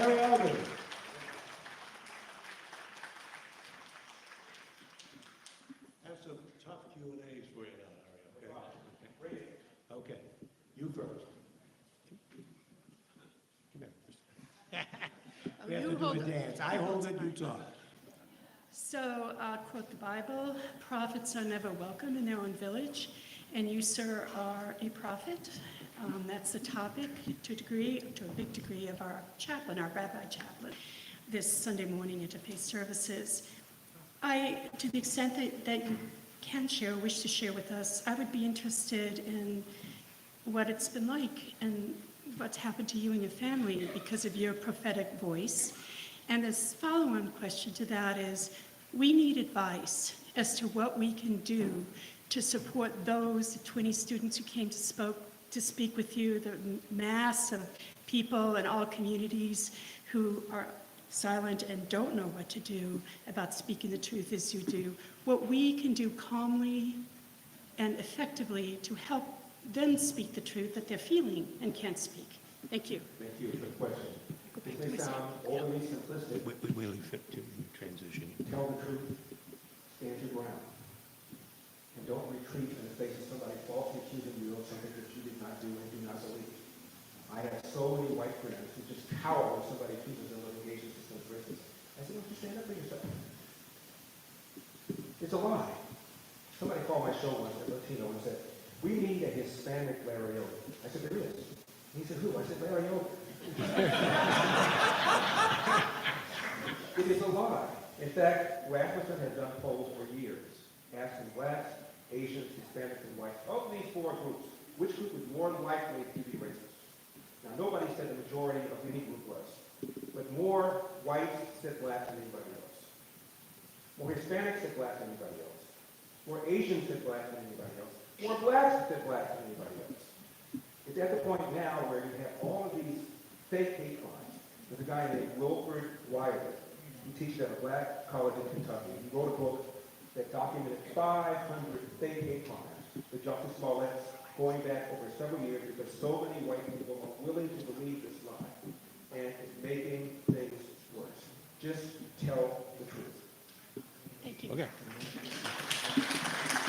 Harry Alden. I have some tough Q&As for you now, Harry, okay? Okay, you first. Come here. We have to do a dance. I hold it, you talk. So I'll quote the Bible, prophets are never welcome in their own village, and you, sir, are a prophet. That's the topic to a big degree of our chaplain, our rabbi chaplain, this Sunday morning interfaith services. To the extent that you can share, wish to share with us, I would be interested in what it's been like and what's happened to you and your family because of your prophetic voice. And this follow-on question to that is, we need advice as to what we can do to support those 20 students who came to speak with you, the mass of people in all communities who are silent and don't know what to do about speaking the truth as you do. What we can do calmly and effectively to help them speak the truth that they're feeling and can't speak. Thank you. Thank you for the question. This may sound overly simplistic. We really fit to transition. Tell the truth, stand your ground, and don't retreat in the face of somebody falsely accusing you of something that you did not do and do not believe. I have so many white friends who just cower when somebody accuses them of engaging system of racism. I said, don't you stand up for yourself? It's a lie. Somebody called my show once, a Latino, and said, we need a Hispanic Larry Elder. I said, there is. And he said, who? I said, Larry Elder. It is a lie. In fact, Rasmussen has done polls for years, asking blacks, Asians, Hispanics, and whites, of these four groups, which group is more likely to be racist? Now, nobody said the majority of any group was, but more whites said blacks than anybody else. More Hispanics said blacks than anybody else. More Asians said blacks than anybody else. More blacks said blacks than anybody else. It's at the point now where you have all of these fake hate crimes. There's a guy named Wilford Wilder. He teaches at a black college in Kentucky. He wrote a book that documented 500 fake hate crimes with Justice Smollett going back over several years because so many white people are willing to believe this lie. And it's making things worse. Just tell the truth. Thank you. Okay.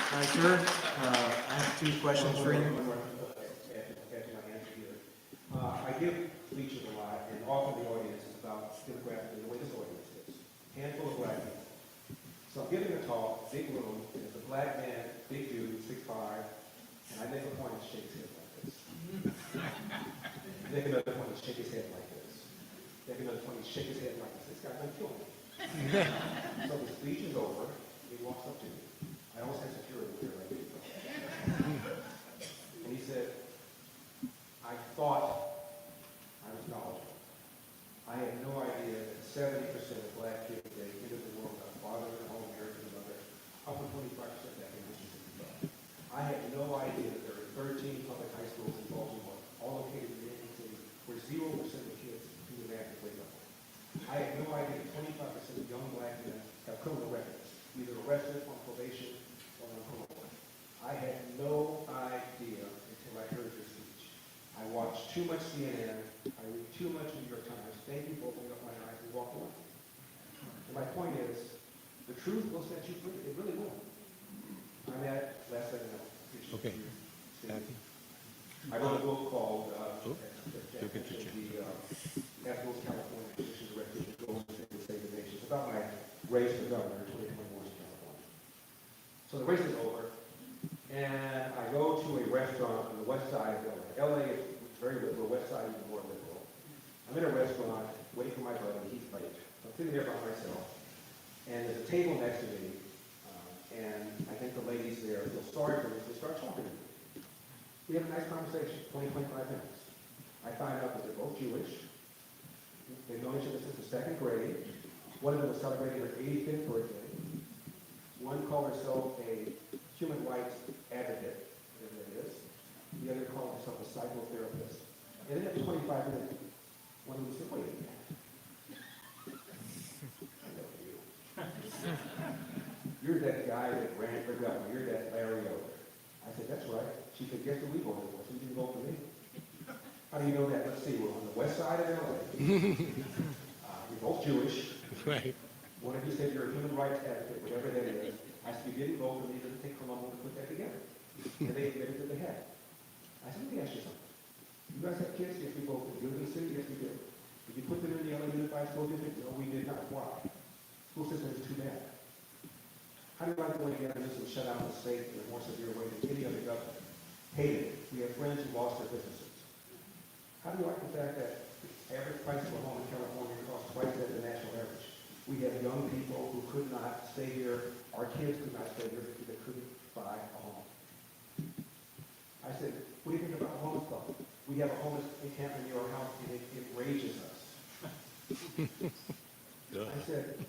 Hi, sir. I have two questions for you. Add to my answer here. I give speeches a lot, and often the audience is about demographically the way this audience is. Handful of black people. So I'm giving a talk, big room, and there's a black man, big dude, 6'5", and I make a point and shake his head like this. Make another point and shake his head like this. Make another point and shake his head like this. This guy's gonna kill me. So the speech is over. He walks up to me. I always have security here, right? And he said, I thought I was knowledgeable. I had no idea that 70% of black kids that entered the world without a father and a home, married to another, up to 25% back in 1965. I had no idea that there were 13 public high schools in Baltimore, all located in the city, where 0% of kids do the math grade level. I had no idea that 25% of young black men have criminal records, either arrested on probation or on parole. I had no idea until I heard your speech. I watched too much CNN. I read too much New York Times. Thank you for opening up my eyes and walk away. And my point is, the truth will set you free. It really will. I'm at last thing I know. Okay. Happy? I wrote a book called You'll get your chance. the National California Position Directive that goes to save the nation. It's about my race for governor in 2021 in California. So the race is over, and I go to a restaurant on the west side of LA. LA is very liberal, west side is more liberal. I'm in a restaurant waiting for my buddy, he's late. I'm sitting there by myself, and there's a table next to me, and I think the ladies there feel sorry for me, so they start talking to me. We have a nice conversation, 20, 25 minutes. I find out that they're both Jewish. They've known each other since the second grade. One of them was celebrating her 85th birthday. One called herself a human rights advocate, whatever that is. The other called herself a psychotherapist. And then at 25 minutes, one of them said, wait a minute. I know you. You're that guy that ran for governor. You're that Larry Elder. I said, that's right. She said, guess who we voted for? She didn't vote for me. How do you know that? Let's see, we're on the west side of LA. We're both Jewish. Right. One of you said you're a human rights advocate, whatever that is. I said, you didn't vote for me, it doesn't take Colombo to put that together. And they admitted that they had. I said, let me ask you something. You guys have kids? Yes, we both do. You live in the city? Yes, we do. Did you put them in the LA Unified School District? No, we did not. Why? School system is too bad. How do you like the way Gavin Newsom shut down the state in a more severe way than any other government? Hated it. We have friends who lost their businesses. How do you like the fact that the average price of a home in California costs twice that of the national average? We have young people who could not stay here. Our kids could not stay here because they couldn't buy a home. I said, what do you think about the homeless club? We have a homeless encampment near our house, and it enrages us. I said,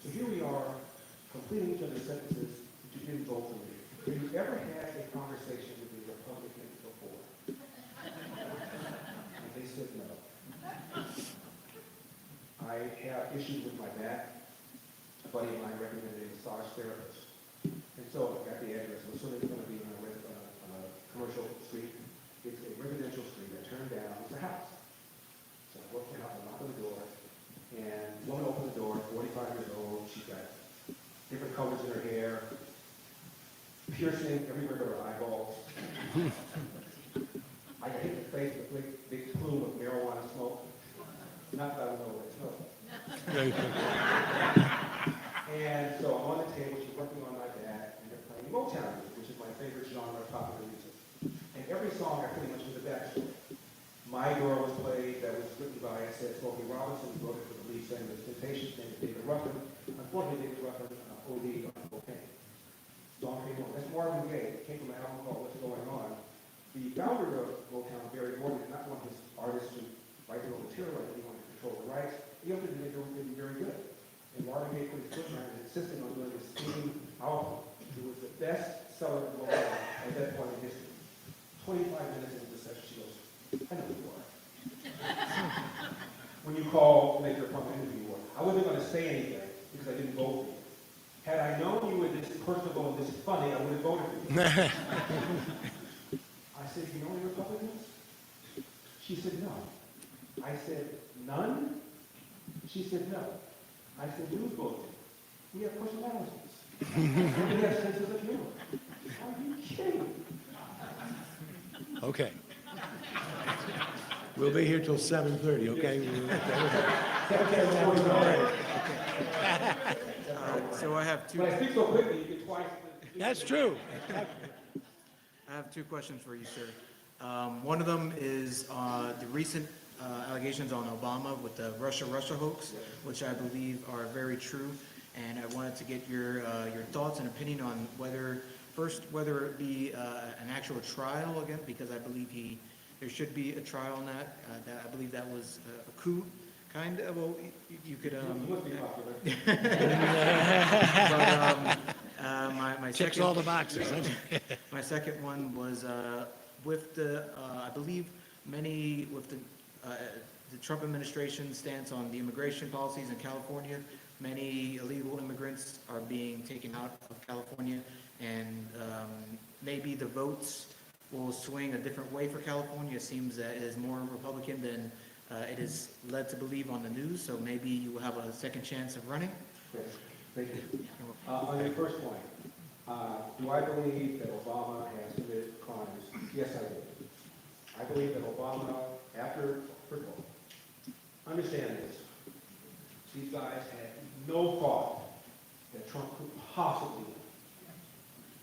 so here we are, completing each other's sentences, but you didn't vote for me. Have you ever had a conversation with the Republicans before? And they said no. I have issues with my back. A buddy of mine recommended a massage therapist. And so I got the address. I'm assuming it's going to be on a commercial street. It's a residential street. I turned down. It's a house. So I walked out and knocked on the door. And the woman opened the door, 45 years old. She's got different colors in her hair, piercing everywhere but her eyeballs. I got hit in the face with a big plume of marijuana smoke. Not that I don't know what it smelled. And so I'm on the table, she's working on my back, and they're playing Motown music, which is my favorite genre of popular music. And every song I pretty much knew the backstory. My Girl was played, that was written by, it said, Smokey Robinson, who wrote it for the lead singer of the Temptations, named David Ruffin. Unfortunately, David Ruffin OD'd on cocaine. Song came on. That's Marvin Gaye. It came from an album called What's Going On. The founder of Motown, Barry Morgan, did not want his artists to write their own material, he wanted to control the rights. He ultimately did be very good. And Marvin Gaye put his foot down and insisted on doing this theme album. It was the best seller of Motown at that point in history. 25 minutes into the session, she goes, I know who you are. When you call to make your appointment interview, I wasn't going to say anything because I didn't vote for you. Had I known you were this personable and this funny, I would have voted for you. I said, you know any Republicans? She said, no. I said, none? She said, no. I said, who's voting? We have personalities. We have senses of humor. Are you kidding? Okay. We'll be here till 7:30, okay? So I have two. When I speak so quickly, you get twice. That's true. I have two questions for you, sir. One of them is the recent allegations on Obama with the Russia hoax, which I believe are very true. And I wanted to get your thoughts and opinion on whether it be an actual trial again, because I believe there should be a trial on that. I believe that was a coup, kind of. Well, you could. You would be popular. But my Checks second, all the boxes. my second one was with the I believe many with the Trump administration stance on the immigration policies in California. Many illegal immigrants are being taken out of California, and maybe the votes will swing a different way for California. It seems that it is more Republican than it is led to believe on the news, so maybe you will have a second chance of running. Yes, thank you. On your first point, do I believe that Obama has committed crimes? Yes, I do. I believe that Obama, first of all, understand this. These guys had no thought that Trump could possibly win.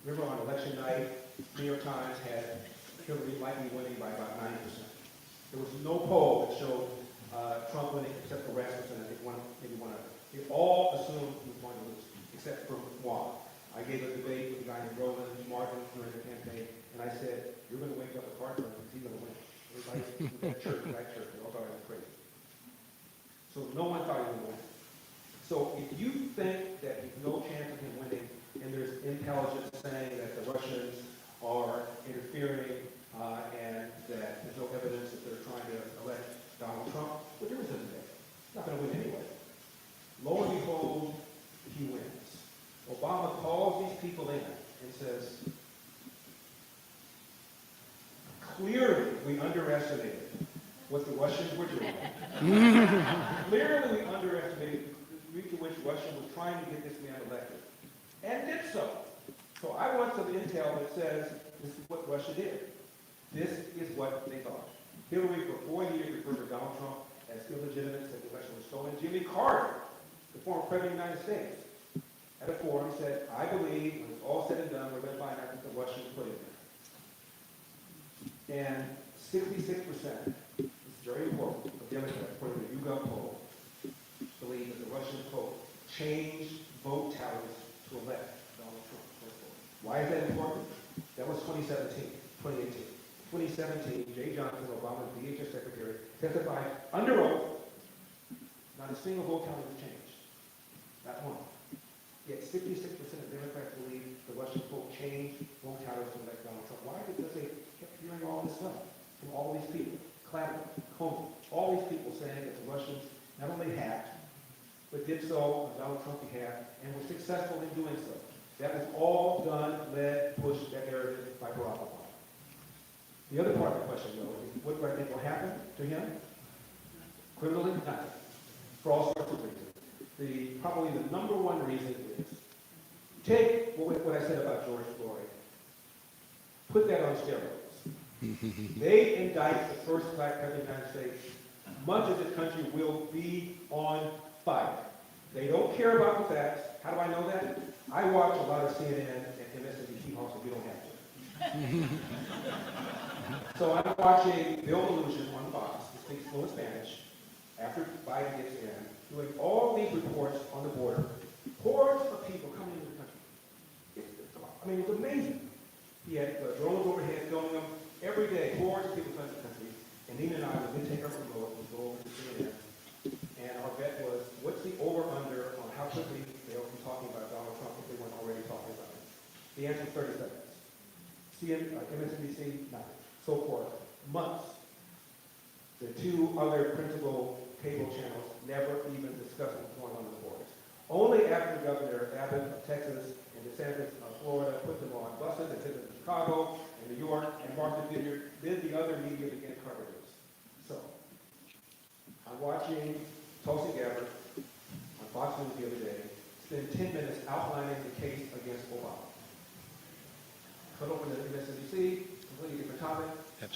Remember on election night, New York Times had Hillary likely winning by about 90%. There was no poll that showed Trump winning except for Rasmussen, I think maybe one other. They all assumed he was going to lose, except for one. I gave a debate with a guy named Roland Martin during the campaign, and I said, you're going to wake up a card because he's going to win. Everybody at church, they all thought I was crazy. So no one thought he would win. So if you think that there's no chance of him winning, and there's intelligence saying that the Russians are interfering and that there's no evidence that they're trying to elect Donald Trump, what difference does it make? He's not going to win anyway. Lo and behold, he wins. Obama calls these people in and says, clearly, we underestimated what the Russians were doing. Clearly, we underestimated the degree to which Russia was trying to get this man elected, and did so. So I want some intel that says this is what Russia did. This is what they thought. Hillary, for 4 years, referred to Donald Trump as illegitimate, said the election was stolen. Jimmy Carter, the former president of the United States, at a forum said, I believe when it's all said and done, we're going to find out what the Russians put in there. And 66%, this is very important, of Democrats, according to the YouGov poll, believe that the Russian vote changed vote tallies to elect Donald Trump. Why is that important? That was 2017, 2018. 2017, Jay Johnson, Obama's DHS secretary, testified under oath, not a single vote tally was changed. Not one. Yet 66% of Democrats believe the Russian vote changed vote tallies to elect Donald Trump. Why? Because they kept hearing all this stuff from all these people. Clapper, Comey, all these people saying that the Russians not only hacked, but did so on Donald Trump's behalf and were successful in doing so. That was all done, led, pushed, that narrative by Barack Obama. The other part of the question, though, is what do I think will happen to him? Criminally, nothing. For all sorts of reasons. Probably the number one reason is, take what I said about George Floyd, put that on steroids. They indict the first black president of the United States. Much of this country will be on fire. They don't care about the facts. How do I know that? I watch a lot of CNN and MSNBC, also we don't have to. So I'm watching Bill Belushi on Fox, who speaks fluent Spanish, after Biden gets in, doing all these reports on the border. Hordes of people coming into the country. It was amazing. He had drones overhead filming them every day. Hordes of people coming to the country. And Nina and I, when we take our remote, we go over to CNN. And our bet was, what's the over-under on how quickly they'll be talking about Donald Trump if they weren't already talking about him? The answer is 30 seconds. MSNBC, nothing. So for months, the two other principal cable channels never even discussed what's going on in the borders. Only after Governor Abbott of Texas and DeSantis of Florida put them on buses and sent them to Chicago and New York and Martha Vineyard, did the other media begin to cover this. So, I'm watching Tulsi Gabbard on Fox News the other day spend 10 minutes outlining the case against Obama. Cut open to MSNBC, completely different topic.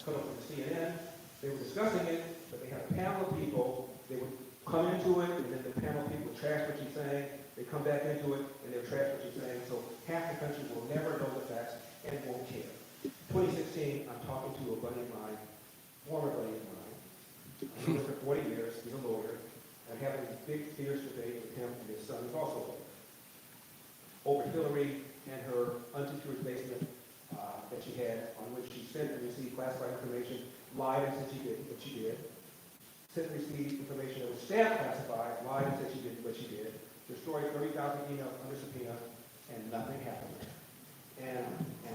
Cut open to CNN. They were discussing it, but they had a panel of people. They would come into it, and then the panel of people would trash what she's saying. They come back into it, and they'll trash what she's saying. So half the country will never know the facts and won't care. 2016, I'm talking to a buddy of mine, former buddy of mine. I've been with him for 40 years. He's a lawyer. I'm having a big, fierce debate with him and his son, who's also a lawyer, over Hillary and her unsecured basement that she had, on which she sent and received classified information, lied and said she did what she did, sent and received information that was stamped classified, lied and said she did what she did, destroyed 30,000 emails under subpoena, and nothing happened. And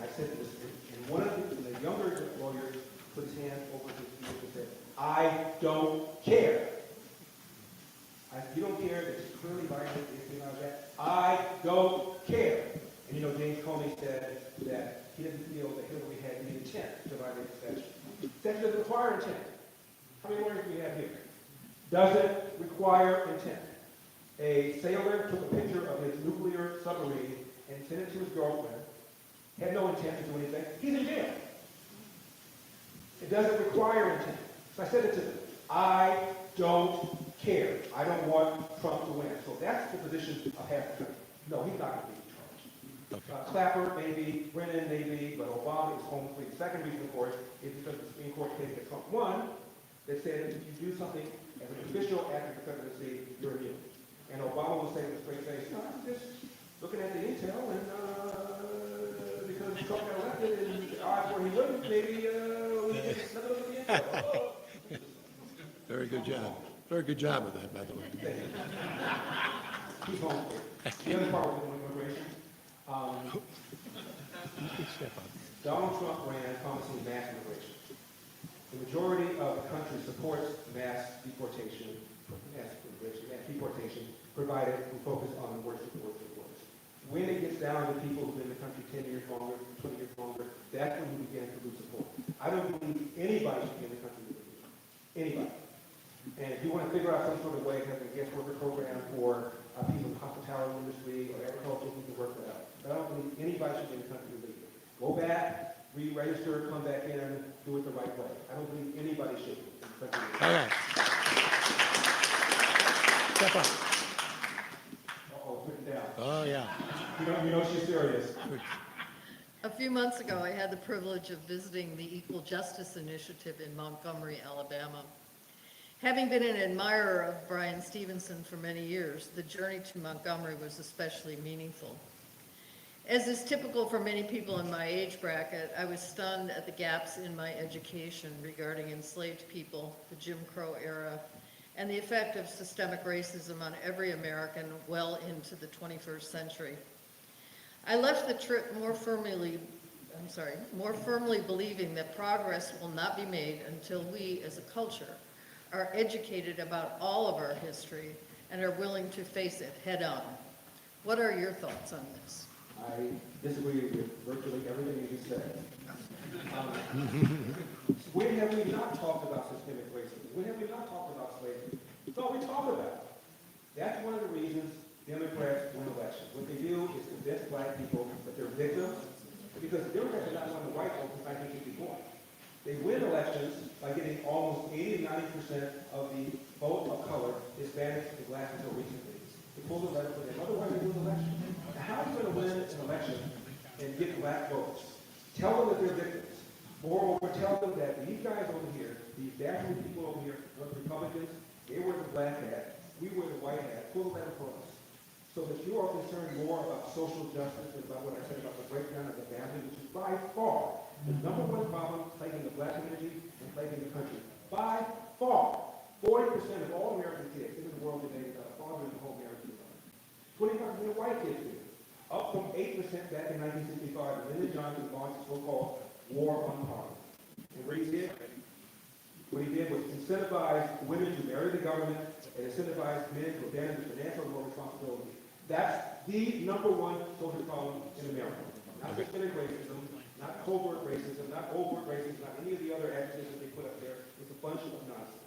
I said this, and one of the younger lawyers put his hand over his ear and said, I don't care. You don't care that she clearly violated the Espionage Act? I don't care. And you know, James Comey said that he didn't feel that Hillary had the intent to violate the statute. The statute doesn't require intent. How many lawyers do we have here? Doesn't require intent. A sailor took a picture of his nuclear submarine and sent it to his girlfriend. Had no intent to do anything. He's in jail. It doesn't require intent. So I said it to them. I don't care. I don't want Trump to win. So that's the position of half the country. No, he's not going to be in charge. Okay. Clapper, maybe. Brennan, maybe. But Obama is home free. The second reason, of course, is because the Supreme Court case that Trump won that said if you do something as an official act of the presidency, you're immune. And Obama was saying with a straight face, no, I'm just looking at the intel, and because Trump got elected and the odds were he wouldn't, maybe we get another look at the intel. Very good job. Very good job with that, by the way. He's home free. The other part was immigration. Donald Trump ran promising mass immigration. The majority of the country supports mass deportation, provided we focus on the worst of the worst of the worst. When it gets down to people who've been in the country 10 years longer, 20 years longer, that's when we begin to lose support. I don't believe anybody should Anybody. And if you want to figure out some sort of way to have a guest worker program for people in the hospitality industry or agriculture, we can work that out. But I don't believe anybody should be in the country illegally. Go back, re-register, come back in, do it the right way. I don't believe anybody should be in the country illegally. All right. Step up. Uh-oh, put it down. Oh, yeah. You know she's serious. A few months ago, I had the privilege of visiting the Equal Justice Initiative in Montgomery, Alabama. Having been an admirer of Brian Stevenson for many years, the journey to Montgomery was especially meaningful. As is typical for many people in my age bracket, I was stunned at the gaps in my education regarding enslaved people, the Jim Crow era, and the effect of systemic racism on every American well into the 21st century. I left the trip more firmly believing that progress will not be made until we, as a culture, are educated about all of our history and are willing to face it head-on. What are your thoughts on this? I disagree with virtually everything you just said. When have we not talked about systemic racism? When have we not talked about slavery? It's all we talk about. That's one of the reasons Democrats win elections. What they do is convince black people that they're victims, because the Democrats are not one of the white folks who think they should be born. They win elections by getting almost 80 to 90% of the vote of color, Hispanics and blacks until recently, to pull the lever for them. Otherwise, they lose the election. Now, how are you going to win an election and get black votes? Tell them that they're victims. Moreover, tell them that these guys over here, these dashing people over here, were Republicans, they wear the black hat, we wear the white hat, pull the lever for us. So that you are concerned more about social justice than about what I said about the breakdown of the family, which is by far the number one problem plaguing the black community and plaguing the country. By far, 40% of all American kids in the world today have a father in the home married to another. 25% of white kids do. Up from 8% back in 1965 when Lyndon Johnson launched the so-called War on Poverty. And what he did was incentivize women to marry the government and incentivize men to abandon the financial and moral responsibility. That's the number one social problem in America. Not systemic racism, not covert racism, not overt racism, not any of the other adjectives that they put up there. It's a bunch of nonsense.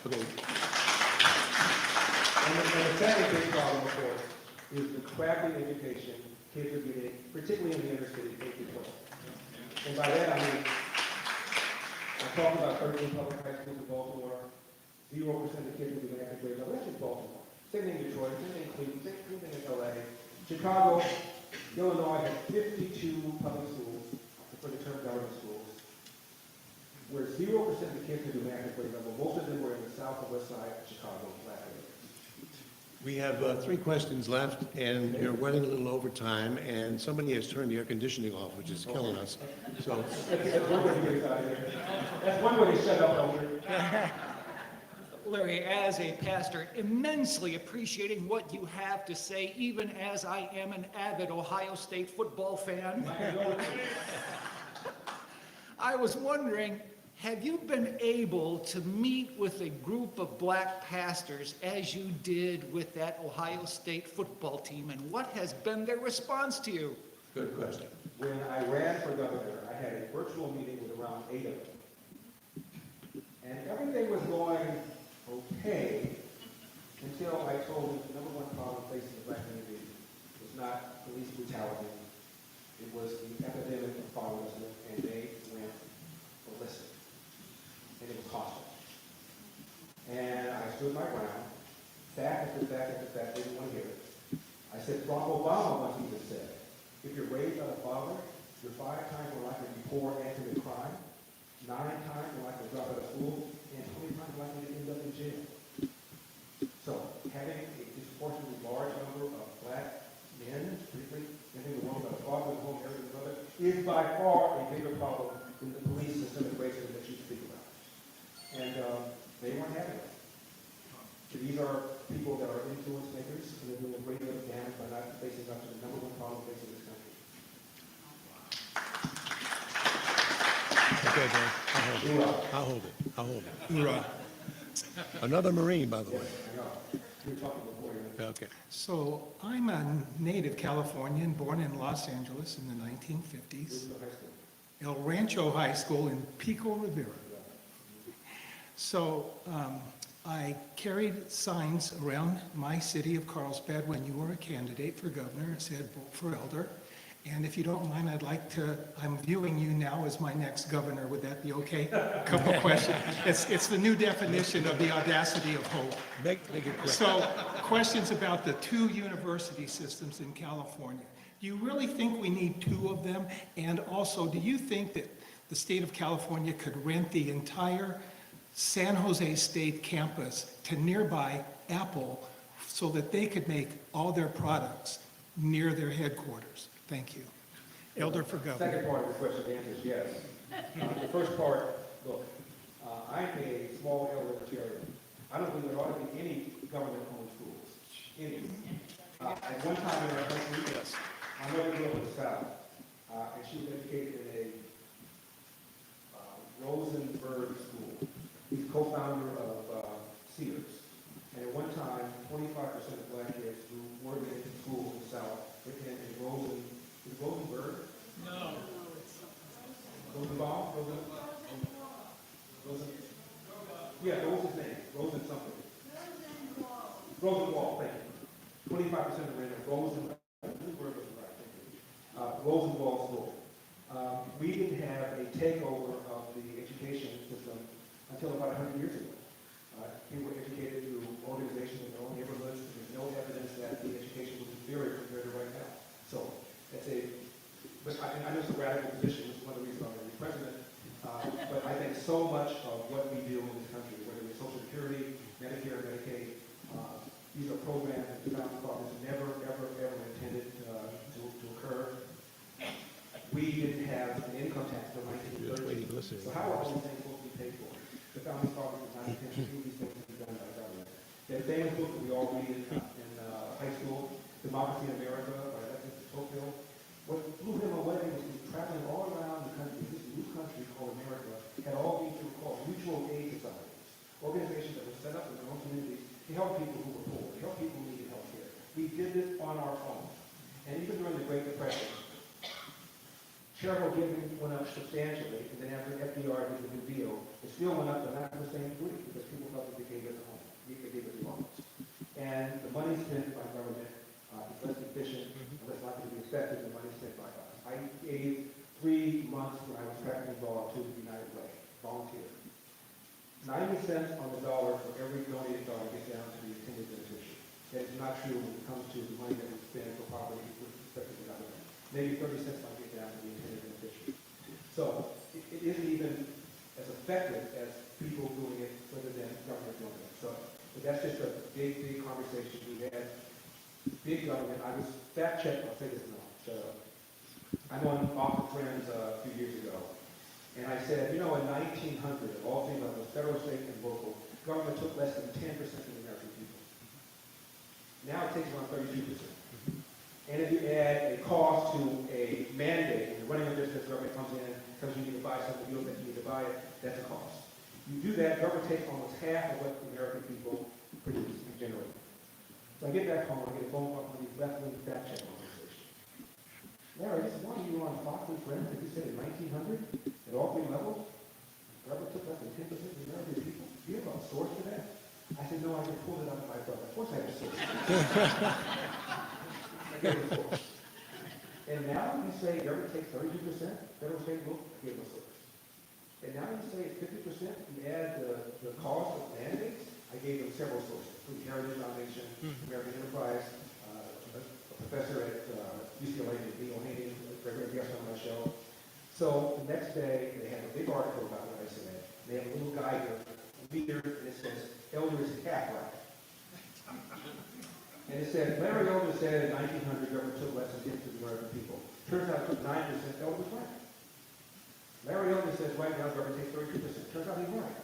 Okay. And the second big problem, of course, is the crappy education kids are getting, particularly in the inner city, 8 to 12. And by that I mean, I'm talking about 13 public high schools in Baltimore, 0% of kids will be in active grade level. That's just Baltimore. Same thing in Detroit, same thing in Cleveland, same thing in LA. Chicago, Illinois has 52 public schools, for the term government schools, where 0% of the kids can do active grade level. Most of them were in the south and west side of Chicago, black areas. We have 3 questions left, and you're running a little over time, and somebody has turned the air conditioning off, which is killing us. So, That's one way to get us out of here. That's one way to shut up over here. Larry, as a pastor, immensely appreciating what you have to say, even as I am an avid Ohio State football fan. I was wondering, have you been able to meet with a group of black pastors as you did with that Ohio State football team, and what has been their response to you? good question. When I ran for governor, I had a virtual meeting with around 8 of them. And everything was going okay until I told them the number one problem facing the black community was not police brutality. It was the epidemic of fatherlessness, and they went ballistic. And it was hostile. And I stood my ground, fact after fact after fact, didn't want to hear it. I said, Barack Obama once even said, if you're raised by a father, you're 5 times more likely to be poor and commit crime, 9 times more likely to drop out of school, and 20 times more likely to end up in jail. So, having a disproportionately large number of black men, particularly living in the world by a father and home married to another, is by far a bigger problem than the police systemic racism that you speak about. And they weren't having it. So these are people that are influence makers, and they're doing a great deal of damage by not facing up to the number one problem facing this country. Okay, Dan, I'll hold it. I'll hold it. Hoorah. Another Marine, by the way. I know. We were talking before you. Okay. So I'm a native Californian, born in Los Angeles in the 1950s. This is the high school. El Rancho High School in Pico Rivera. So I carried signs around my city of Carlsbad when you were a candidate for governor. It said, vote for Elder. And if you don't mind, I'm viewing you now as my next governor. Would that be okay? Couple questions. It's the new definition of the audacity of hope. Make it quick. So, questions about the 2 university systems in California. Do you really think we need 2 of them? And also, do you think that the state of California could rent the entire San Jose State campus to nearby Apple so that they could make all their products near their headquarters? Thank you. Elder for governor. Second part of the question, the answer is yes. The first part, look, I'm a small elder libertarian. I don't believe there ought to be any government-owned schools. Any. At one time in our country, yes, my mother grew up in the South, and she was educated in a Rosenberg school. He's co-founder of Sears. And at one time, 25% of black kids who were in school in the South attended Rosenberg? No. Rosenbaum? Yeah, what was his name? Rosen something. Rosenwald, thank you. 25% of them in Rosenwald School. We didn't have a takeover of the education system until about 100 years ago. People were educated through organizations in their own neighborhoods, and there's no evidence that the education was inferior compared to right now. So, but I know it's a radical position, it's one of the reasons I'm going to be president, but I think so much of what we do in this country, whether it's Social Security, Medicare, Medicaid, these are programs that the founding fathers never, ever, ever intended to occur. We didn't have an income tax until 1930. So how are all these things supposed to be paid for? The founding fathers did not intend to do these things to be done by the government. That famous book that we all read in high school, Democracy in America, by Chautauqua. What blew him away was he was traveling all around the country. This new country called America had all these things called mutual aid societies, organizations that were set up in their own communities to help people who were poor, to help people who needed health care. We did this on our own. And even during the Great Depression, charitable giving went up substantially, and then after FDR did the New Deal, it still went up, but not to the same degree, because people felt that they gave it home, they gave it loans. And the money spent by government is less efficient, and less likely to be effective than money spent by us. I gave 3 months when I was practically involved to the United Way, volunteer. 90 cents on the dollar for every donated dollar gets down to the intended beneficiary. That is not true when it comes to the money that we spend for property with respect to the government. Maybe 30 cents might get down to the intended beneficiary. So it isn't even as effective as people doing it rather than government doing it. So but that's just a big, big conversation we had. Big government. I was fact-checked. I'll say this now. Shut up. I'm on Off the Friends a few years ago. And I said, you know, in 1900, at all three levels, federal, state, and local, government took less than 10% of the American people. Now it takes around 32%. And if you add a cost to a mandate, when you're running a business, government comes in, tells you need to buy something, you don't think you need to buy it, that's a cost. You do that, government takes almost half of what the American people produce and generate. So I get back home, I get a phone call from these left-wing fact-check organizations. Larry, this is one of you on Fox and Friends that you said in 1900, at all three levels, government took less than 10% of the American people. Do you have a source for that? I said, no, I just pulled it out of my book. Of course I have a source. I gave a source. And now you say government takes 32%, federal, state, local, I gave a source. And now you say it's 50%, you add the cost of mandates, I gave them several sources, including Heritage Foundation, American Enterprise, a professor at UCLA, Neil Haney, regular guest on my show. So the next day, they have a big article about what I said. They have a little guy here, a meter, and it says, Elder is half right. And it said, Larry Elder said in 1900, government took less than 10% of the American people. Turns out it took 9%, Elder was right. Larry Elder says right now government takes 32%. Turns out he's right.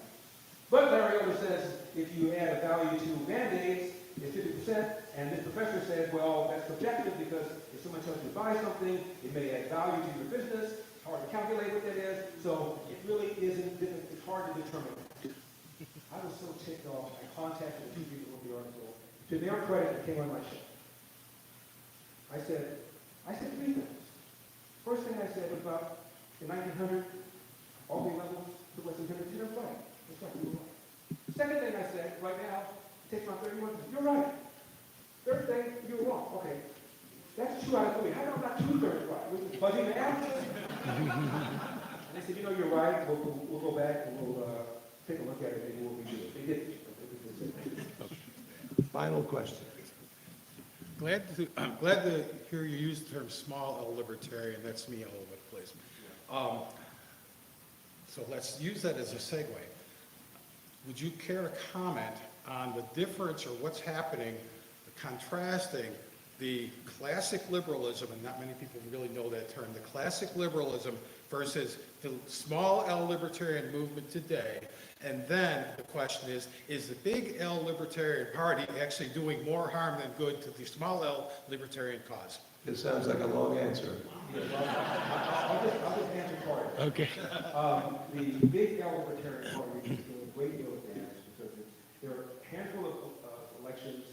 But Larry Elder says if you add a value to mandates, it's 50%. And this professor says, well, that's subjective because if someone tells you to buy something, it may add value to your business. It's hard to calculate what that is. So it really isn't, it's hard to determine. I was so ticked off. I contacted the two people with the article. To their credit, it came on my show. I said 3 things. First thing I said was about in 1900, all three levels took less than 10%. Right. That's right. Second thing I said, right now, it takes around 30 months. You're right. Third thing, you were wrong. Okay. That's 2 out of 3. How come not 2/3 right? Was it fuzzy math? And they said, you know, you're right. We'll go back and we'll take a look at it. Maybe we'll redo it. They did. Final question. I'm glad to hear you use the term small L libertarian. That's me all over the place. So let's use that as a segue. Would you care to comment on the difference or what's happening, contrasting the classic liberalism, and not many people really know that term, the classic liberalism versus the small L libertarian movement today? And then the question is the big L Libertarian Party actually doing more harm than good to the small L Libertarian cause? It sounds like a long answer. I'll just answer part of it. Okay. The big L Libertarian Party is doing a great deal of damage because there are a handful of elections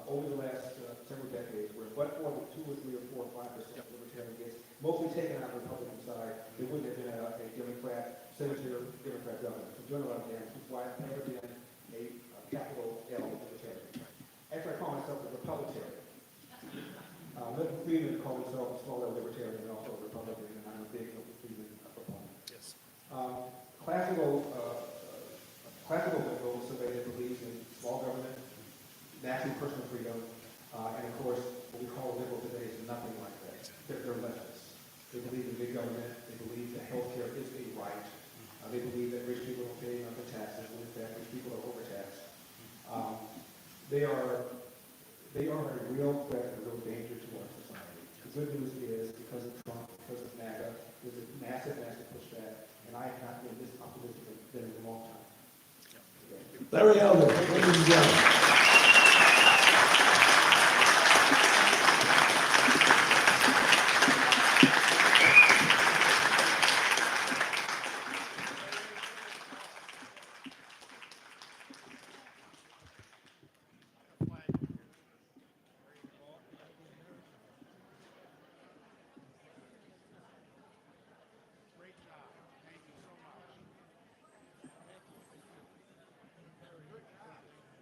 over the last several decades where but for the 2 or 3 or 4 or 5% Libertarian gets mostly taken out of the Republican side, there wouldn't have been a Democrat senator, Democrat governor. So doing a lot of damage, which is why I've never been a capital L Libertarian. Actually, I call myself a Republican. Milton Friedman called himself a small L Libertarian and also a Republican, and I'm a big Milton Friedman proponent. Yes. Classical liberals, somebody that believes in small government, maximum personal freedom, and of course, what we call liberal today is nothing like that. They're leftists. They believe in big government. They believe that healthcare is a right. They believe that rich people don't pay enough in taxes, and in fact, rich people are overtaxed. They are a real threat and a real danger to our society. The good news is, because of Trump, because of MAGA, there's a massive, massive pushback, and I have not been this optimistic in a long time. Larry Elder, ladies and gentlemen.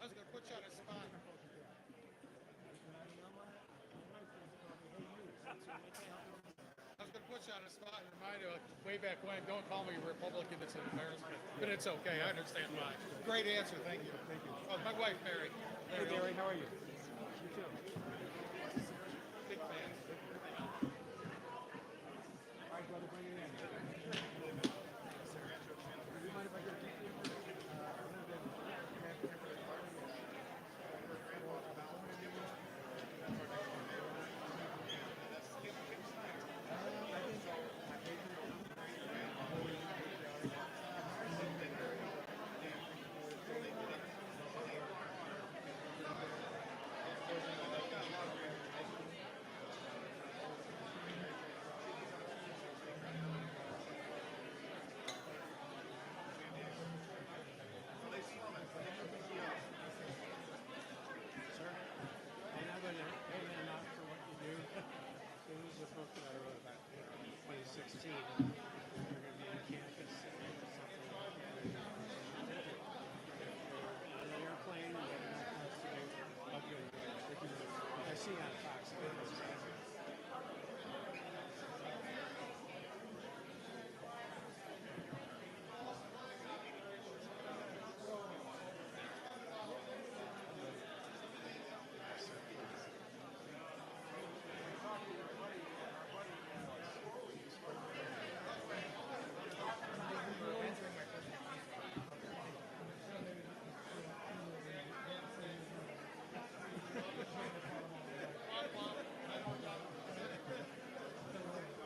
I was going to put you on a spot. I was going to put you on a spot and remind you, way back when, don't call me a Republican, it's an embarrassment. But it's okay, I understand why. Great answer, thank you. Thank you. Oh, my wife, Mary. Hey, Gary, how are you? You too. Big fan. All right, brother, bring it in.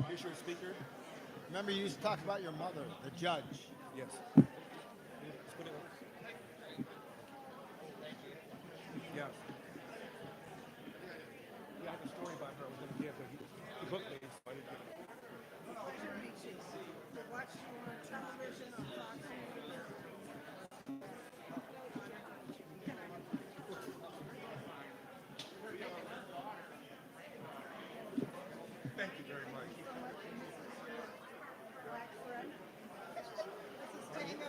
Here's your speaker. Remember, you used to talk about your mother, the judge. Yes. Yeah. Yeah, I have a story about her I was going to give, but he booked me, so I didn't give it. Watch television on Fox News. Thank you very much. Black friend. This is staying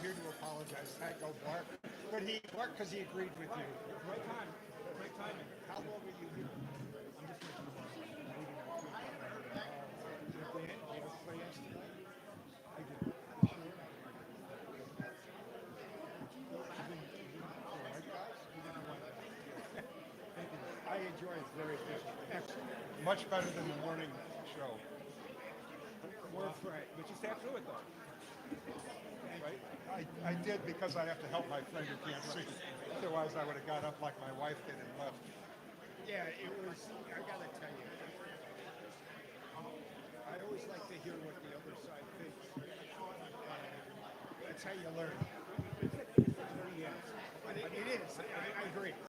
here to apologize. Thank go Bart. But he Bart because he agreed with you. Great time, great timing. How long were you here? I'm just making I enjoy it. It's very efficient. Excellent. Much better than the morning show. more right, but you sat through it though. Right? I did because I have to help my friend who can't see. Otherwise, I would have got up like my wife did and left. Yeah, it was, I gotta tell you, I always like to hear what the other side thinks. That's how you learn. But it is, I agree.